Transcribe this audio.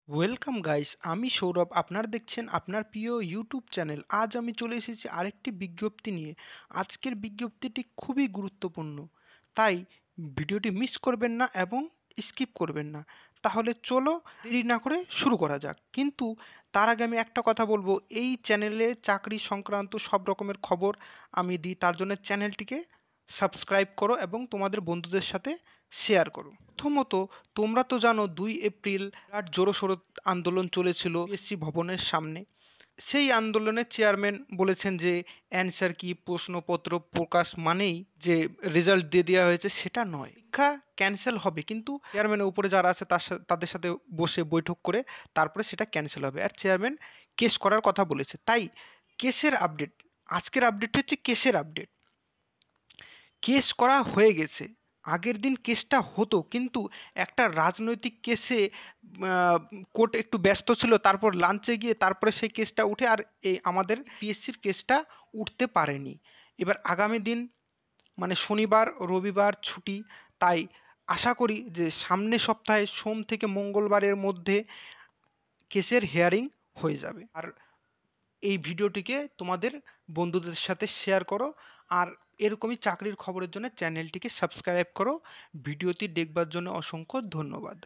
Welcome guys, আমি সৌরভ। আপনারা দেখছেন আপনার প্রিয় ইউটিউব চ্যানেল। আজ আমি চলে এসেছি আরেকটি বিজ্ঞপ্তি নিয়ে। আজকের বিজ্ঞপ্তিটি খুবই গুরুত্বপূর্ণ, তাই ভিডিওটি মিস করবেন না এবং স্কিপ করবেন না। তাহলে চলো দেরি না করে শুরু করা যাক। কিন্তু তার আগে আমি একটা কথা বলবো, এই চ্যানেলে চাকরি সংক্রান্ত সব রকমের খবর আমি দিই। তার জন্য চ্যানেলটিকে সাবস্ক্রাইব করো এবং তোমাদের বন্ধুদের সাথে শেয়ার করো। প্রথমত, তোমরা তো জানো 2 এপ্রিল বিরাট জোরসোর আন্দোলন চলেছিল পিএসসি ভবনের সামনে। সেই আন্দোলনের চেয়ারম্যান বলেছেন যে অ্যানসার কি, প্রশ্নপত্র প্রকাশ মানেই যে রেজাল্ট দিয়ে দেওয়া হয়েছে সেটা নয়, পরীক্ষা ক্যান্সেল হবে, কিন্তু চেয়ারম্যানের উপরে যারা আছে তাদের সাথে বসে বৈঠক করে তারপরে সেটা ক্যান্সেল হবে। আর চেয়ারম্যান কেস করার কথা বলেছে। তাই কেসের আপডেট, আজকের আপডেট হচ্ছে কেসের আপডেট। কেস করা হয়ে গেছে। আগের দিন কেসটা হতো, কিন্তু একটা রাজনৈতিক কেসে কোর্ট একটু ব্যস্ত ছিল, তারপর লাঞ্চে গিয়ে তারপরে সেই কেসটা উঠে আর এই আমাদের পিএসসির কেসটা উঠতে পারেনি। এবার আগামী দিন মানে শনিবার রবিবার ছুটি, তাই আশা করি যে সামনের সপ্তাহে সোম থেকে মঙ্গলবারের মধ্যে কেসের হিয়ারিং হয়ে যাবে। আর এই ভিডিওটিকে তোমাদের বন্ধুদের সাথে শেয়ার করো। আর এরকমই চাকরির খবরের জন্য চ্যানেলটিকে সাবস্ক্রাইব করো। ভিডিওটি দেখবার জন্য অসংখ্য ধন্যবাদ।